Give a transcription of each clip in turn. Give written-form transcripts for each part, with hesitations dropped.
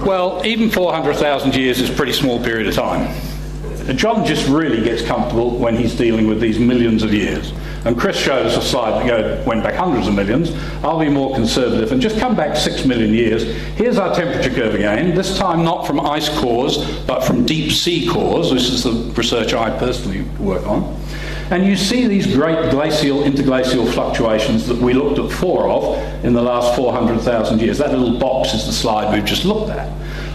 Well, even 400,000 years is a pretty small period of time. A geologist really gets comfortable when he's dealing with these millions of years. And Chris showed us a slide that went back hundreds of millions. I'll be more conservative and just come back 6 million years. Here's our temperature curve again, this time not from ice cores, but from deep sea cores. This is the research I personally work on. And you see these great glacial, interglacial fluctuations that we looked at 4 of in the last 400,000 years. That little box is the slide we've just looked at.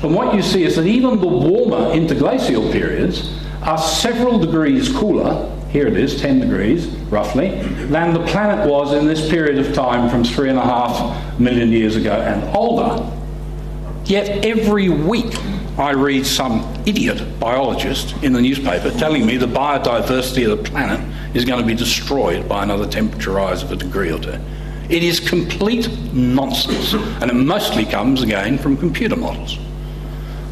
And what you see is that even the warmer interglacial periods are several degrees cooler, here it is, 10 degrees roughly, than the planet was in this period of time from 3.5 million years ago and older. Yet every week I read some idiot biologist in the newspaper telling me the biodiversity of the planet is going to be destroyed by another temperature rise of a degree or two. It is complete nonsense, and it mostly comes again from computer models.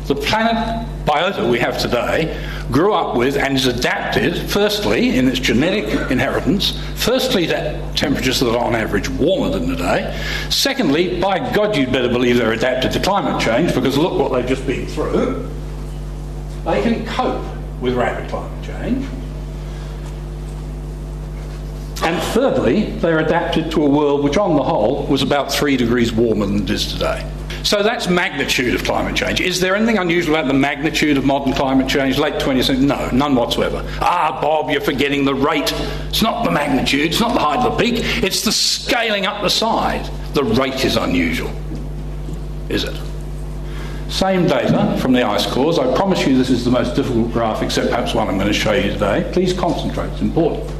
The planet biota we have today grew up with and is adapted, firstly, in its genetic inheritance, firstly to temperatures that are on average warmer than today. Secondly, by God, you'd better believe they're adapted to climate change, because look what they've just been through. They can cope with rapid climate change. And thirdly, they're adapted to a world which on the whole was about 3 degrees warmer than it is today. So that's magnitude of climate change. Is there anything unusual about the magnitude of modern climate change, late 20th century? No, none whatsoever. Ah, Bob, you're forgetting the rate. It's not the magnitude, it's not the height of the peak, it's the scaling up the side. The rate is unusual, is it? Same data from the ice cores. I promise you this is the most difficult graph, except perhaps one I'm going to show you today. Please concentrate, it's important.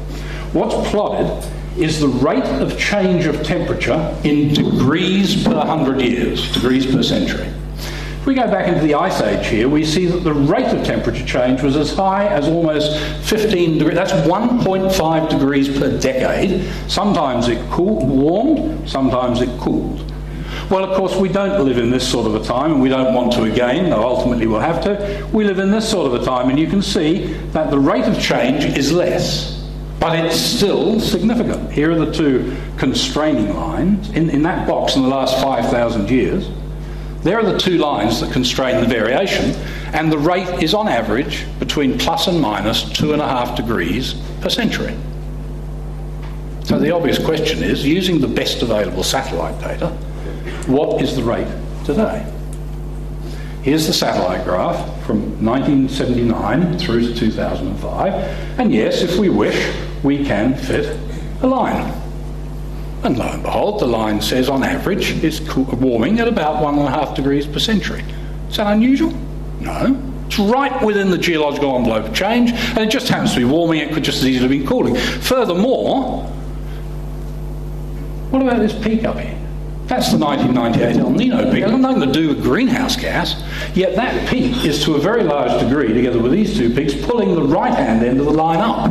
What's plotted is the rate of change of temperature in degrees per 100 years, degrees per century. If we go back into the Ice Age here, we see that the rate of temperature change was as high as almost 15 degrees. That's 1.5 degrees per decade. Sometimes it warmed, sometimes it cooled. Well, of course, we don't live in this sort of a time, and we don't want to again, though ultimately we'll have to. We live in this sort of a time, and you can see that the rate of change is less. But it's still significant. Here are the two constraining lines. In that box in the last 5,000 years, there are the two lines that constrain the variation, and the rate is on average between plus and minus 2.5 degrees per century. So the obvious question is, using the best available satellite data, what is the rate today? Here's the satellite graph from 1979 through to 2005, and yes, if we wish, we can fit a line. And lo and behold, the line says on average it's warming at about 1.5 degrees per century. Is that unusual? No. It's right within the geological envelope of change, and it just happens to be warming. It could just as easily have been cooling. Furthermore, what about this peak up here? That's the 1998 El Nino peak. It has nothing to do with greenhouse gas, yet that peak is to a very large degree, together with these two peaks, pulling the right-hand end of the line up.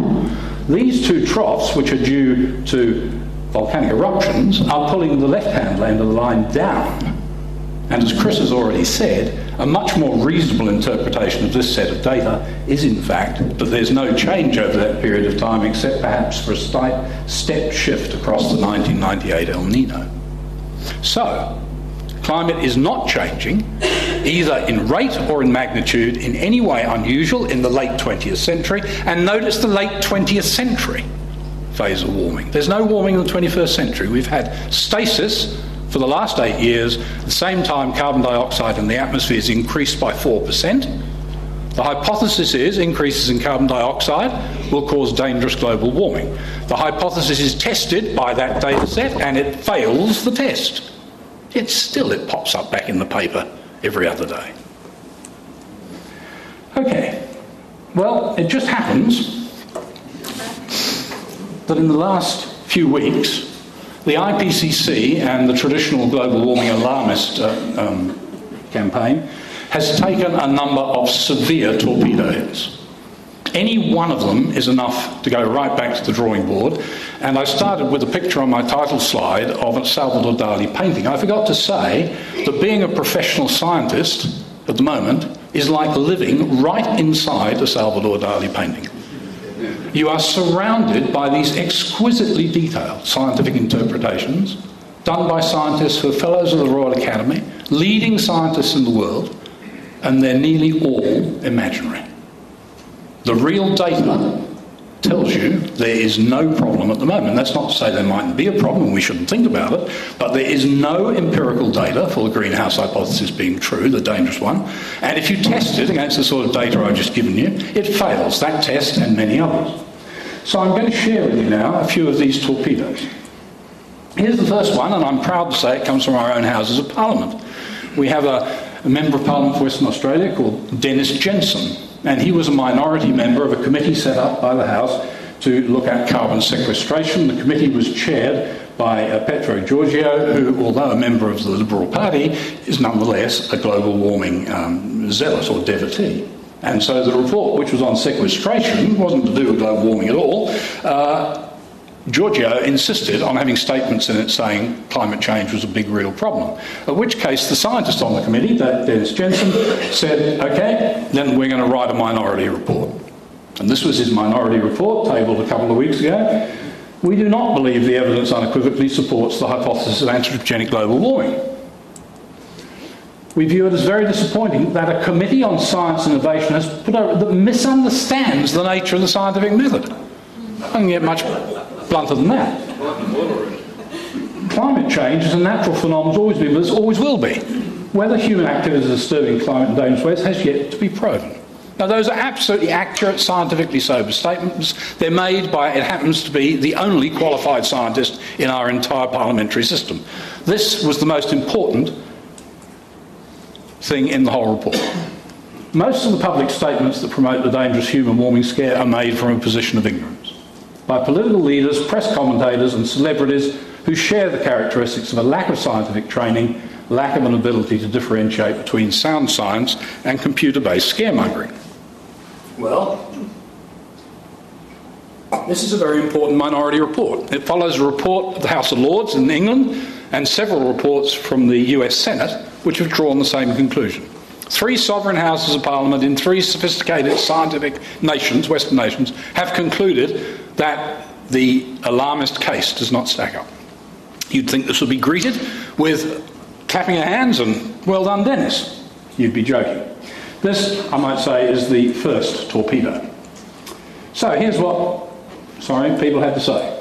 These two troughs, which are due to volcanic eruptions, are pulling the left-hand end of the line down. And as Chris has already said, a much more reasonable interpretation of this set of data is in fact that there's no change over that period of time, except perhaps for a slight step shift across the 1998 El Nino. So, climate is not changing, either in rate or in magnitude, in any way unusual in the late 20th century. And notice the late 20th century phase of warming. There's no warming in the 21st century. We've had stasis for the last 8 years. At the same time, carbon dioxide in the atmosphere has increased by 4%. The hypothesis is increases in carbon dioxide will cause dangerous global warming. The hypothesis is tested by that data set, and it fails the test. Yet still it pops up back in the paper every other day. Okay, well, it just happens that in the last few weeks, the IPCC and the traditional global warming alarmist campaign has taken a number of severe torpedo hits. Any one of them is enough to go right back to the drawing board. And I started with a picture on my title slide of a Salvador Dali painting. I forgot to say that being a professional scientist at the moment is like living right inside a Salvador Dali painting. You are surrounded by these exquisitely detailed scientific interpretations done by scientists who are fellows of the Royal Academy, leading scientists in the world, and they're nearly all imaginary. The real data tells you there is no problem at the moment. That's not to say there mightn't be a problem, we shouldn't think about it, but there is no empirical data for the greenhouse hypothesis being true, the dangerous one, and if you test it against the sort of data I've just given you, it fails, that test and many others. So I'm going to share with you now a few of these torpedoes. Here's the first one, and I'm proud to say it comes from our own Houses of Parliament. We have a Member of Parliament for Western Australia called Dennis Jensen, and he was a minority member of a committee set up by the House to look at carbon sequestration. The committee was chaired by Petro Georgiou, who, although a member of the Liberal Party, is nonetheless a global warming zealot or devotee. And so the report, which was on sequestration, wasn't to do with global warming at all. Georgiou insisted on having statements in it saying climate change was a big real problem. In which case the scientist on the committee, Dennis Jensen, said, OK, then we're going to write a minority report. And this was his minority report, tabled a couple of weeks ago. We do not believe the evidence unequivocally supports the hypothesis of anthropogenic global warming. We view it as very disappointing that a committee on science and innovation has put out that misunderstands the nature of the scientific method. I can get much blunter than that. Climate change is a natural phenomenon, it's always been, but it always will be. Whether human activities are disturbing climate in dangerous ways has yet to be proven. Now, those are absolutely accurate, scientifically sober statements. They're made by, it happens to be, the only qualified scientist in our entire parliamentary system. This was the most important thing in the whole report. Most of the public statements that promote the dangerous human warming scare are made from a position of ignorance by political leaders, press commentators and celebrities who share the characteristics of a lack of scientific training, lack of an ability to differentiate between sound science and computer-based scaremongering. Well, this is a very important minority report. It follows a report of the House of Lords in England and several reports from the US Senate which have drawn the same conclusion. 3 sovereign houses of parliament in 3 sophisticated scientific nations, Western nations, have concluded that the alarmist case does not stack up. You'd think this would be greeted with clapping of hands and, well done, Dennis. You'd be joking. This, I might say, is the first torpedo. So here's what, people had to say.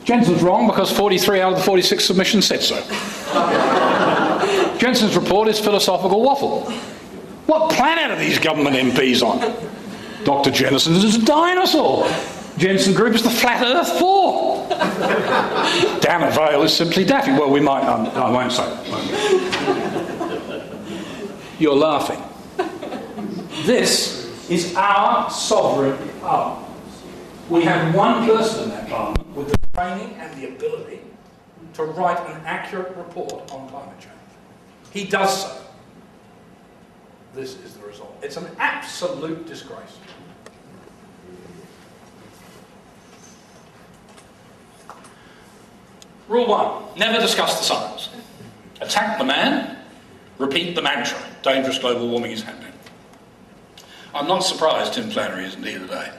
Jensen's wrong because 43 out of the 46 submissions said so. Jensen's report is philosophical waffle. What planet are these government MPs on? Dr. Jensen is a dinosaur. Jensen Group is the flat earth for. Damn it, Vale is simply daffy. Well, we might, I won't say that. You're laughing. This is our sovereign parliament. We have one person in that parliament with the training and the ability to write an accurate report on climate change. He does so. This is the result. It's an absolute disgrace. Rule 1, never discuss the science. Attack the man, repeat the mantra. Dangerous global warming is happening. I'm not surprised Tim Flannery isn't here today.